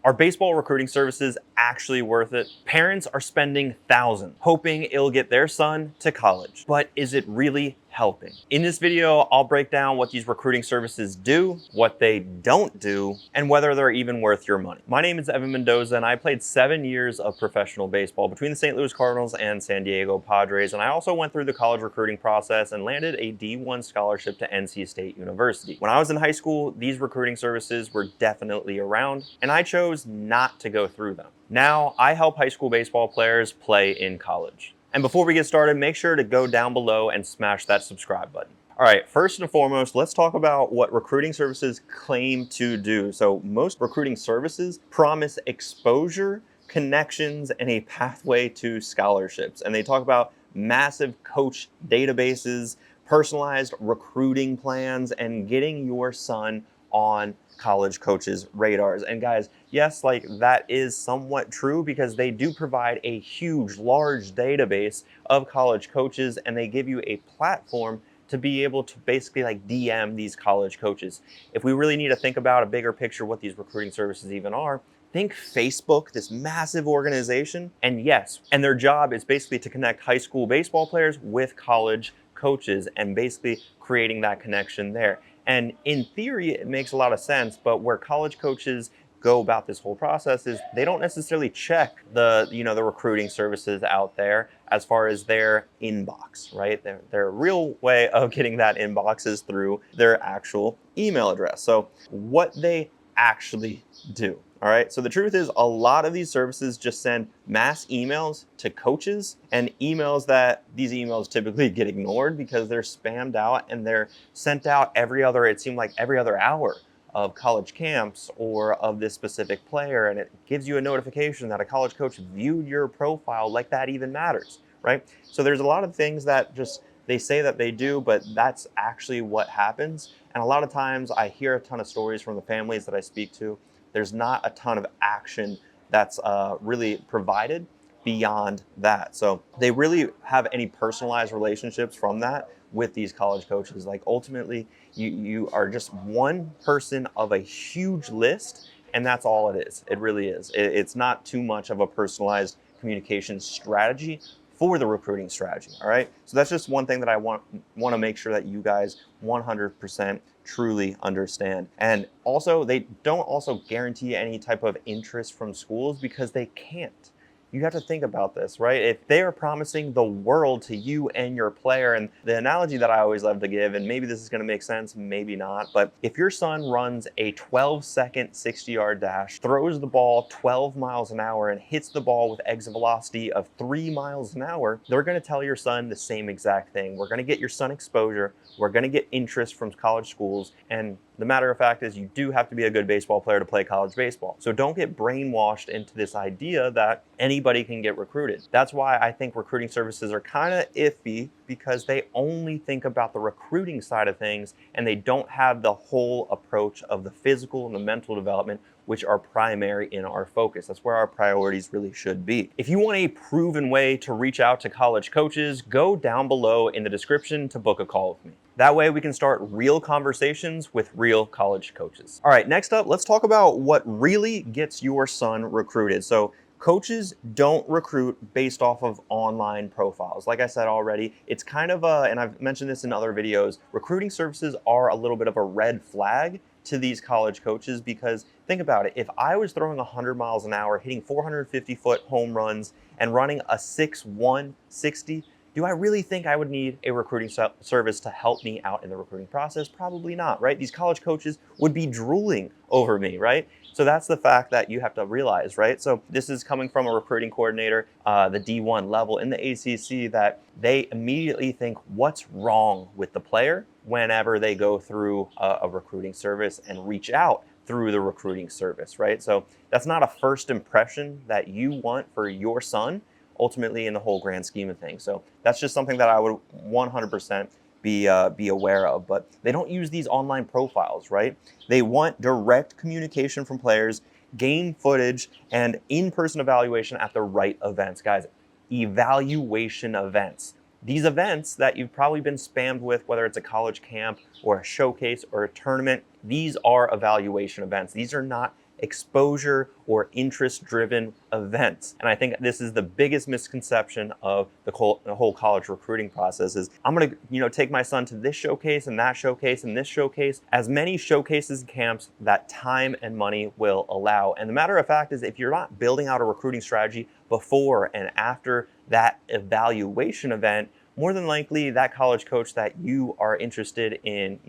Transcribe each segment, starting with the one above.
Are baseball recruiting services actually worth it? Parents are spending thousands hoping it'll get their son to college, but is it really helping? In this video, I'll break down what these recruiting services do, what they don't do, and whether they're even worth your money. My name is Evan Mendoza, and I played 7 years of professional baseball between the St. Louis Cardinals and San Diego Padres, and I also went through the college recruiting process and landed a D1 scholarship to NC State University. When I was in high school, these recruiting services were definitely around, and I chose not to go through them. Now, I help high school baseball players play in college. And before we get started, make sure to go down below and smash that subscribe button. All right, first and foremost, let's talk about what recruiting services claim to do. So most recruiting services promise exposure, connections, and a pathway to scholarships. And they talk about massive coach databases, personalized recruiting plans, and getting your son on college coaches' radars. And guys, yes, like that is somewhat true because they do provide a huge, large database of college coaches, and they give you a platform to be able to basically like DM these college coaches. If we really need to think about a bigger picture what these recruiting services even are, think Facebook, this massive organization, and yes, and their job is basically to connect high school baseball players with college coaches and basically creating that connection there. And in theory, it makes a lot of sense, but where college coaches go about this whole process is they don't necessarily check the recruiting services out there as far as their inbox, right? Their real way of getting that inbox is through their actual email address. So what they actually do. All right, so the truth is a lot of these services just send mass emails to coaches, and these emails typically get ignored because they're spammed out and they're sent out it seemed like every other hour of college camps or of this specific player, and it gives you a notification that a college coach viewed your profile, like that even matters, right? So there's a lot of things that just they say that they do, but that's actually what happens. And a lot of times I hear a ton of stories from the families that I speak to. There's not a ton of action that's really provided beyond that. So they really have any personalized relationships from that with these college coaches. Like ultimately, you are just one person of a huge list, and that's all it is. It really is. It's not too much of a personalized communication strategy for the recruiting strategy, all right? So that's just one thing that I want to make sure that you guys 100% truly understand. And also, they don't also guarantee any type of interest from schools because they can't. You have to think about this, right? If they are promising the world to you and your player, and the analogy that I always love to give, and maybe this is going to make sense, maybe not, but if your son runs a 12-second 60-yard dash, throws the ball 12 miles an hour, and hits the ball with exit velocity of 3 miles an hour, they're going to tell your son the same exact thing. We're going to get your son exposure. We're going to get interest from college schools. And the matter of fact is you do have to be a good baseball player to play college baseball. So don't get brainwashed into this idea that anybody can get recruited. That's why I think recruiting services are kind of iffy, because they only think about the recruiting side of things and they don't have the whole approach of the physical and the mental development, which are primary in our focus. That's where our priorities really should be. If you want a proven way to reach out to college coaches, go down below in the description to book a call with me. That way we can start real conversations with real college coaches. All right, next up, let's talk about what really gets your son recruited. So coaches don't recruit based off of online profiles. Like I said already, it's kind of and I've mentioned this in other videos, recruiting services are a little bit of a red flag to these college coaches, because think about it. If I was throwing 100 miles an hour, hitting 450-foot home runs, and running a 6'1", 60, do I really think I would need a recruiting service to help me out in the recruiting process? Probably not, right? These college coaches would be drooling over me, right? So that's the fact that you have to realize, right? So this is coming from a recruiting coordinator, the D1 level in the ACC, that they immediately think what's wrong with the player whenever they go through a recruiting service and reach out through the recruiting service, right? So that's not a first impression that you want for your son, ultimately in the whole grand scheme of things. So that's just something that I would 100% be aware of. But they don't use these online profiles, right? They want direct communication from players, game footage, and in-person evaluation at the right events. Guys, evaluation events. These events that you've probably been spammed with, whether it's a college camp or a showcase or a tournament, these are evaluation events. These are not exposure or interest-driven events. And I think this is the biggest misconception of the whole college recruiting process is I'm gonna, take my son to this showcase and that showcase and this showcase, as many showcases and camps that time and money will allow. And the matter of fact is if you're not building out a recruiting strategy before and after that evaluation event, more than likely that college coach that you are interested in,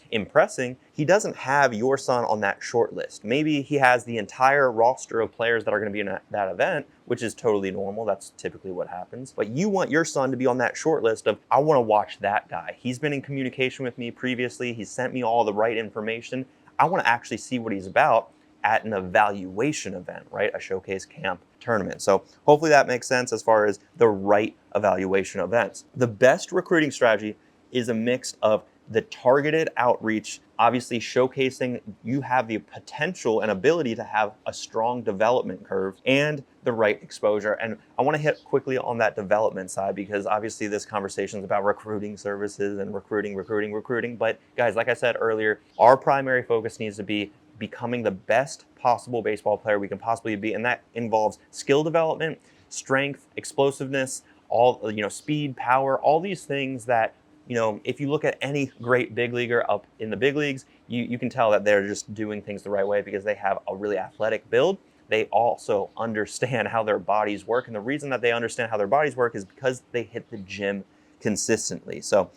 impressing, he doesn't have your son on that short list. Maybe he has the entire roster of players that are going to be in that event, which is totally normal. That's typically what happens. But you want your son to be on that short list of, I want to watch that guy. He's been in communication with me previously. He's sent me all the right information. I want to actually see what he's about at an evaluation event, right? A showcase, camp, tournament. So hopefully that makes sense as far as the right evaluation events. The best recruiting strategy is a mix of the targeted outreach, obviously showcasing you have the potential and ability to have a strong development curve, and the right exposure. And I want to hit quickly on that development side because obviously this conversation is about recruiting services and recruiting. But guys, like I said earlier, our primary focus needs to be becoming the best possible baseball player we can possibly be. And that involves skill development, strength, explosiveness, all, speed, power, all these things that, if you look at any great big leaguer up in the big leagues, you can tell that they're just doing things the right way because they have a really athletic build. They also understand how their bodies work. And the reason that they understand how their bodies work is because they hit the gym consistently. So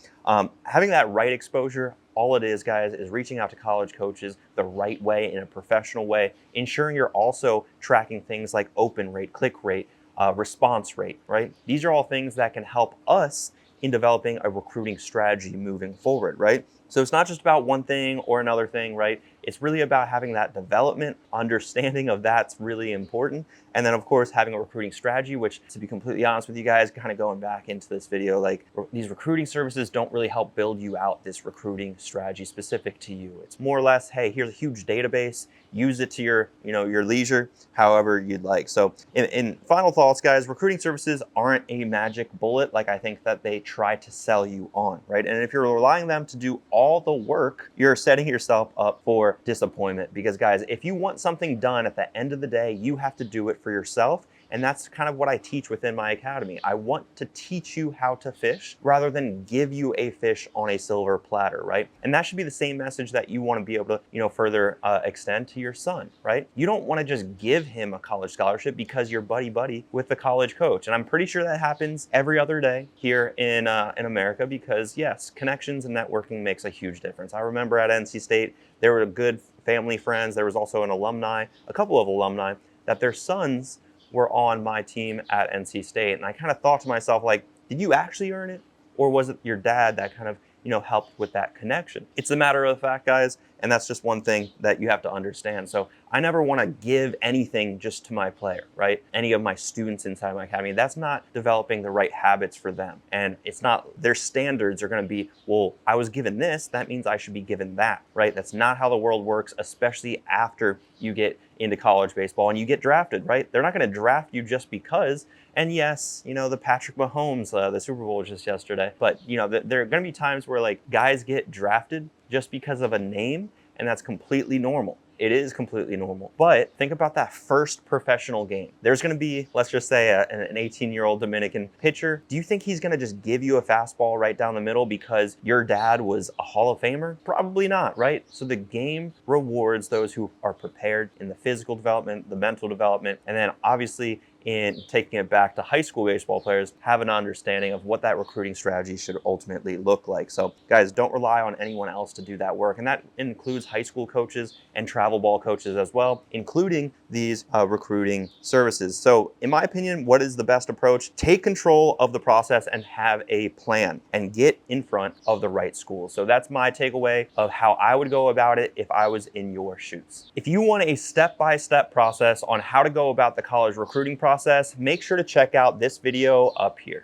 having that right exposure, all it is, guys, is reaching out to college coaches the right way in a professional way, ensuring you're also tracking things like open rate, click rate, response rate, right? These are all things that can help us in developing a recruiting strategy moving forward, right? So it's not just about one thing or another thing, right? It's really about having that development, understanding of that's really important. And then of course, having a recruiting strategy, which to be completely honest with you guys, kind of going back into this video, like these recruiting services don't really help build you out this recruiting strategy specific to you. It's more or less, hey, here's a huge database, use it to your, your leisure, however you'd like. So in final thoughts, guys, recruiting services aren't a magic bullet like I think that they try to sell you on, right? And if you're relying on them to do all the work, you're setting yourself up for disappointment. Because guys, if you want something done at the end of the day, you have to do it for yourself. And that's kind of what I teach within my academy. I want to teach you how to fish rather than give you a fish on a silver platter, right? And that should be the same message that you want to be able to, further extend to your son, right? You don't want to just give him a college scholarship because you're buddy with the college coach. And I'm pretty sure that happens every other day here in America because yes, connections and networking makes a huge difference. I remember at NC State, there were good family friends. There was also a couple of alumni that their sons were on my team at NC State. And I kind of thought to myself, like, did you actually earn it? Or was it your dad that kind of, helped with that connection? It's a matter of fact, guys. And that's just one thing that you have to understand. So I never want to give anything just to my player, right? Any of my students inside my academy, that's not developing the right habits for them. And it's not, their standards are going to be, well, I was given this, that means I should be given that, right? That's not how the world works, especially after you get into college baseball and you get drafted, right? They're not going to draft you just because. And yes, the Patrick Mahomes, the Super Bowl was just yesterday, but there are going to be times where like guys get drafted just because of a name, and that's completely normal. It is completely normal. But think about that first professional game. There's going to be, let's just say, an 18-year-old Dominican pitcher. Do you think he's going to just give you a fastball right down the middle because your dad was a Hall of Famer? Probably not, right? So the game rewards those who are prepared in the physical development, the mental development, and then obviously in taking it back to high school baseball players, have an understanding of what that recruiting strategy should ultimately look like. So guys, don't rely on anyone else to do that work. And that includes high school coaches and travel ball coaches as well, including these recruiting services. So in my opinion, what is the best approach? Take control of the process and have a plan and get in front of the right school. So that's my takeaway of how I would go about it if I was in your shoes. If you want a step-by-step process on how to go about the college recruiting process, make sure to check out this video up here.